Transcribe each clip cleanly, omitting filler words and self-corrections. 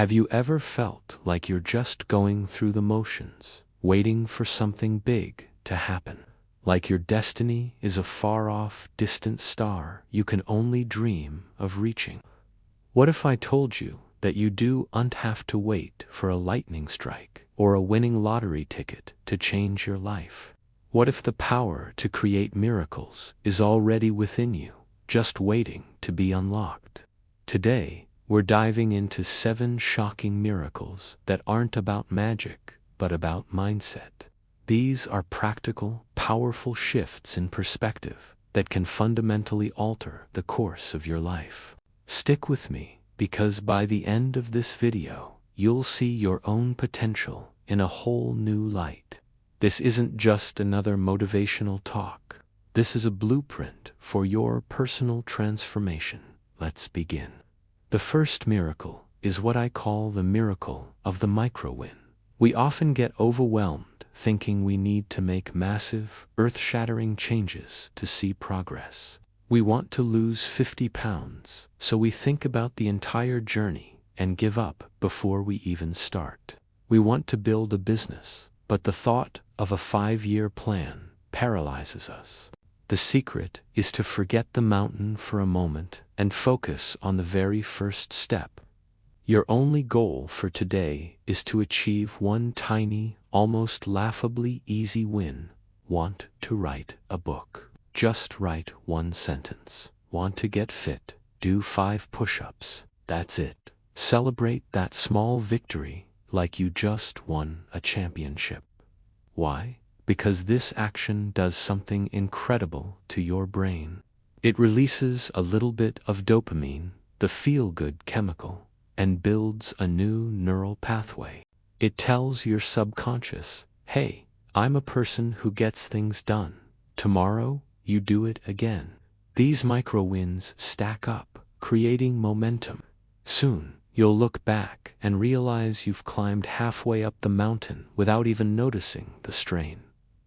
Have you ever felt like you're just going through the motions, waiting for something big to happen? Like your destiny is a far-off, distant star you can only dream of reaching? What if I told you that you don't have to wait for a lightning strike or a winning lottery ticket to change your life? What if the power to create miracles is already within you, just waiting to be unlocked? Today, we're diving into 7 shocking miracles that aren't about magic, but about mindset. These are practical, powerful shifts in perspective that can fundamentally alter the course of your life. Stick with me, because by the end of this video, you'll see your own potential in a whole new light. This isn't just another motivational talk. This is a blueprint for your personal transformation. Let's begin. The first miracle is what I call the miracle of the micro-win. We often get overwhelmed thinking we need to make massive, earth-shattering changes to see progress. We want to lose 50 pounds, so we think about the entire journey and give up before we even start. We want to build a business, but the thought of a 5-year plan paralyzes us. The secret is to forget the mountain for a moment and focus on the very first step. Your only goal for today is to achieve one tiny, almost laughably easy win. Want to write a book? Just write 1 sentence. Want to get fit? Do 5 push-ups. That's it. Celebrate that small victory like you just won a championship. Why? Because this action does something incredible to your brain. It releases a little bit of dopamine, the feel-good chemical, and builds a new neural pathway. It tells your subconscious, hey, I'm a person who gets things done. Tomorrow, you do it again. These micro-wins stack up, creating momentum. Soon, you'll look back and realize you've climbed halfway up the mountain without even noticing the strain.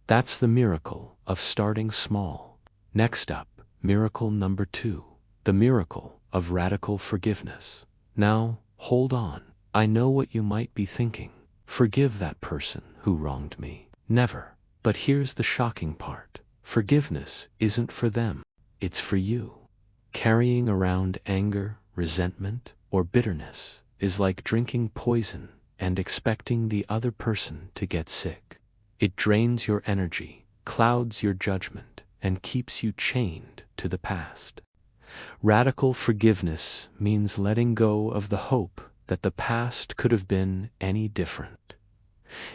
That's the miracle of starting small. Next up, miracle number 2, the miracle of radical forgiveness. Now, hold on. I know what you might be thinking. Forgive that person who wronged me. Never. But here's the shocking part. Forgiveness isn't for them. It's for you. Carrying around anger, resentment, or bitterness is like drinking poison and expecting the other person to get sick. It drains your energy, clouds your judgment, and keeps you chained to the past. Radical forgiveness means letting go of the hope that the past could have been any different.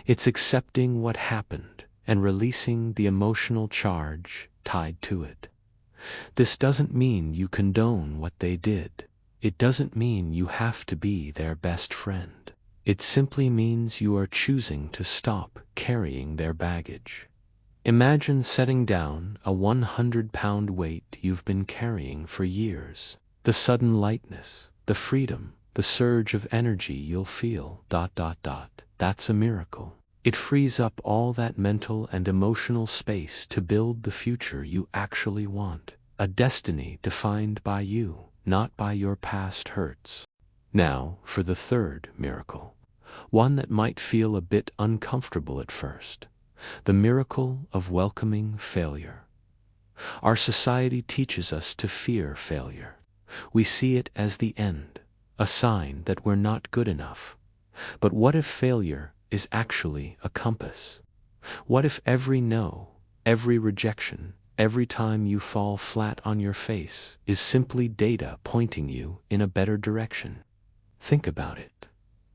It's accepting what happened and releasing the emotional charge tied to it. This doesn't mean you condone what they did. It doesn't mean you have to be their best friend. It simply means you are choosing to stop carrying their baggage. Imagine setting down a 100-pound weight you've been carrying for years. The sudden lightness, the freedom, the surge of energy you'll feel. That's a miracle. It frees up all that mental and emotional space to build the future you actually want. A destiny defined by you, not by your past hurts. Now, for the third miracle. One that might feel a bit uncomfortable at first. The miracle of welcoming failure. Our society teaches us to fear failure. We see it as the end, a sign that we're not good enough. But what if failure is actually a compass? What if every no, every rejection, every time you fall flat on your face is simply data pointing you in a better direction? Think about it.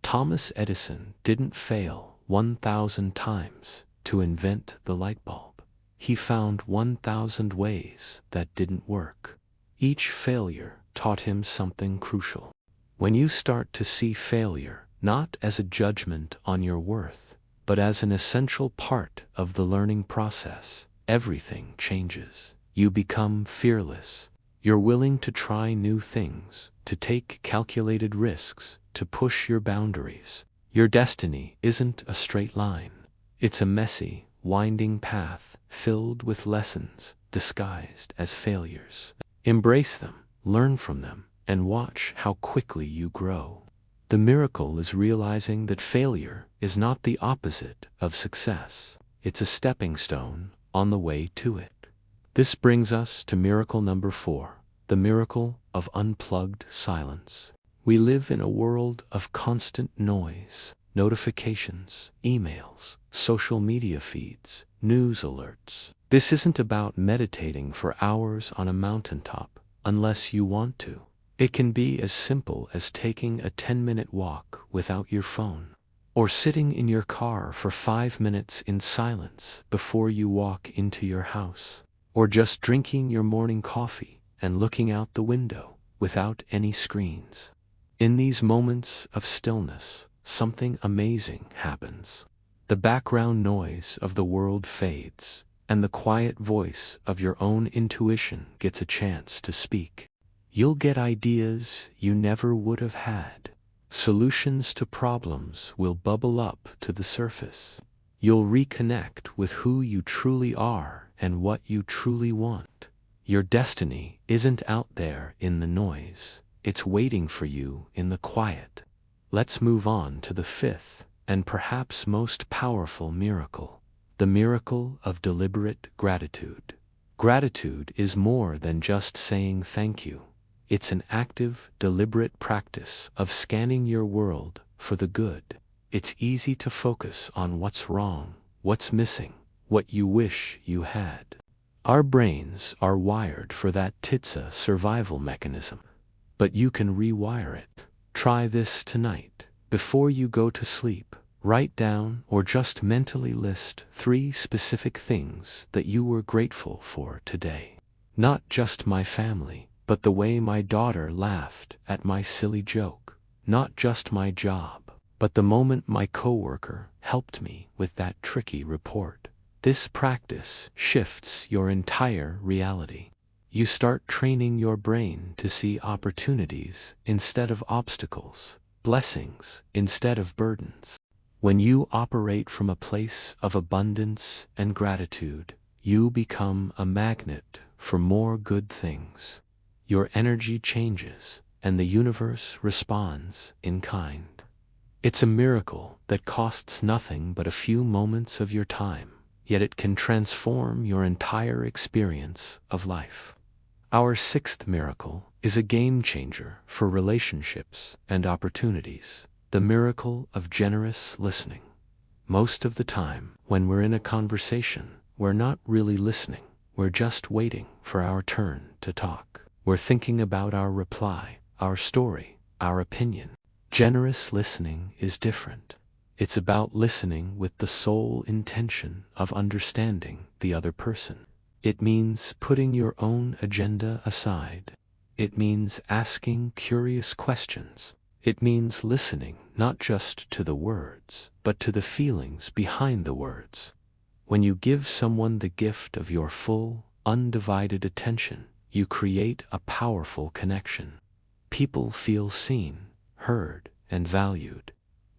Thomas Edison didn't fail 1,000 times to invent the light bulb. He found 1,000 ways that didn't work. Each failure taught him something crucial. When you start to see failure not as a judgment on your worth, but as an essential part of the learning process, everything changes. You become fearless. You're willing to try new things, to take calculated risks, to push your boundaries. Your destiny isn't a straight line. It's a messy, winding path filled with lessons disguised as failures. Embrace them, learn from them, and watch how quickly you grow. The miracle is realizing that failure is not the opposite of success. It's a stepping stone on the way to it. This brings us to miracle number 4, the miracle of unplugged silence. We live in a world of constant noise, notifications, emails, social media feeds, news alerts. This isn't about meditating for hours on a mountaintop, unless you want to. It can be as simple as taking a 10-minute walk without your phone, or sitting in your car for 5 minutes in silence before you walk into your house, or just drinking your morning coffee and looking out the window without any screens. In these moments of stillness, something amazing happens. The background noise of the world fades, and the quiet voice of your own intuition gets a chance to speak. You'll get ideas you never would have had. Solutions to problems will bubble up to the surface. You'll reconnect with who you truly are and what you truly want. Your destiny isn't out there in the noise. It's waiting for you in the quiet. Let's move on to the 5th and perhaps most powerful miracle, the miracle of deliberate gratitude. Gratitude is more than just saying thank you. It's an active, deliberate practice of scanning your world for the good. It's easy to focus on what's wrong, what's missing, what you wish you had. Our brains are wired for that survival mechanism, but you can rewire it. Try this tonight. Before you go to sleep, write down or just mentally list 3 specific things that you were grateful for today. Not just my family, but the way my daughter laughed at my silly joke. Not just my job, but the moment my coworker helped me with that tricky report. This practice shifts your entire reality. You start training your brain to see opportunities instead of obstacles, blessings instead of burdens. When you operate from a place of abundance and gratitude, you become a magnet for more good things. Your energy changes, and the universe responds in kind. It's a miracle that costs nothing but a few moments of your time, yet it can transform your entire experience of life. Our 6th miracle is a game changer for relationships and opportunities, the miracle of generous listening. Most of the time, when we're in a conversation, we're not really listening. We're just waiting for our turn to talk. We're thinking about our reply, our story, our opinion. Generous listening is different. It's about listening with the sole intention of understanding the other person. It means putting your own agenda aside. It means asking curious questions. It means listening not just to the words, but to the feelings behind the words. When you give someone the gift of your full, undivided attention, you create a powerful connection. People feel seen, heard, and valued.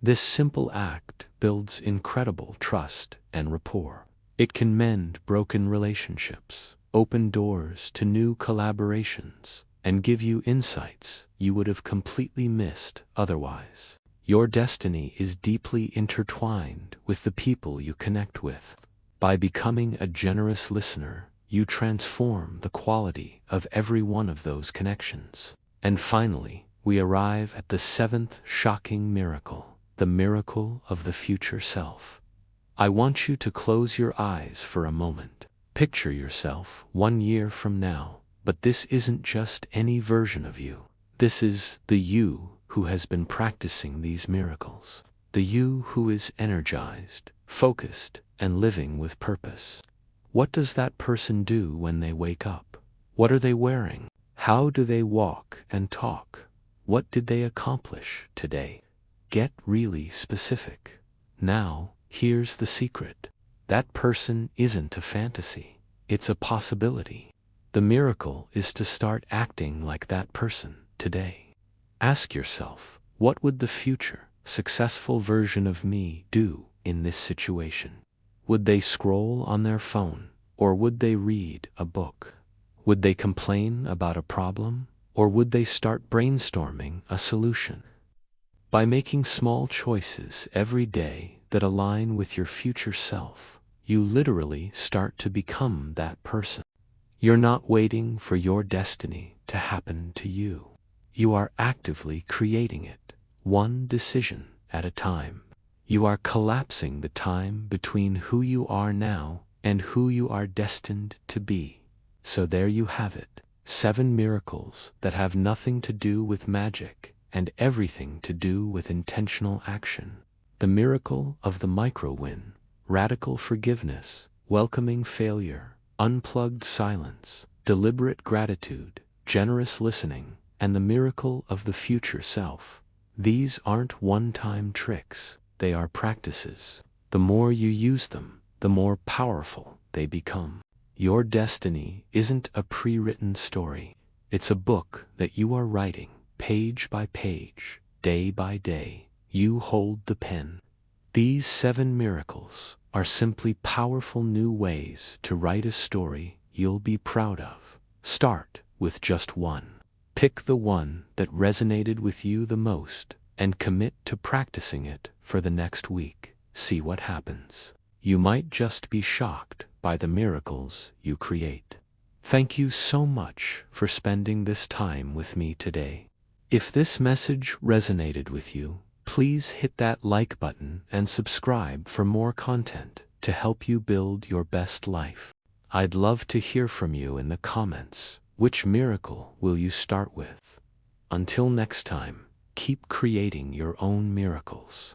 This simple act builds incredible trust and rapport. It can mend broken relationships, open doors to new collaborations, and give you insights you would have completely missed otherwise. Your destiny is deeply intertwined with the people you connect with. By becoming a generous listener, you transform the quality of every one of those connections. And finally, we arrive at the 7th shocking miracle, the miracle of the future self. I want you to close your eyes for a moment. Picture yourself 1 year from now, but this isn't just any version of you. This is the you who has been practicing these miracles. The you who is energized, focused, and living with purpose. What does that person do when they wake up? What are they wearing? How do they walk and talk? What did they accomplish today? Get really specific. Now, here's the secret. That person isn't a fantasy. It's a possibility. The miracle is to start acting like that person today. Ask yourself, what would the future, successful version of me do in this situation? Would they scroll on their phone, or would they read a book? Would they complain about a problem, or would they start brainstorming a solution? By making small choices every day that align with your future self, you literally start to become that person. You're not waiting for your destiny to happen to you. You are actively creating it, one decision at a time. You are collapsing the time between who you are now and who you are destined to be. So there you have it, 7 miracles that have nothing to do with magic and everything to do with intentional action. The miracle of the micro-win, radical forgiveness, welcoming failure, unplugged silence, deliberate gratitude, generous listening, and the miracle of the future self. These aren't one-time tricks, they are practices. The more you use them, the more powerful they become. Your destiny isn't a pre-written story. It's a book that you are writing, page by page, day by day. You hold the pen. These 7 miracles are simply powerful new ways to write a story you'll be proud of. Start with just one. Pick the one that resonated with you the most and commit to practicing it for the next week. See what happens. You might just be shocked by the miracles you create. Thank you so much for spending this time with me today. If this message resonated with you, please hit that like button and subscribe for more content to help you build your best life. I'd love to hear from you in the comments. Which miracle will you start with? Until next time, keep creating your own miracles.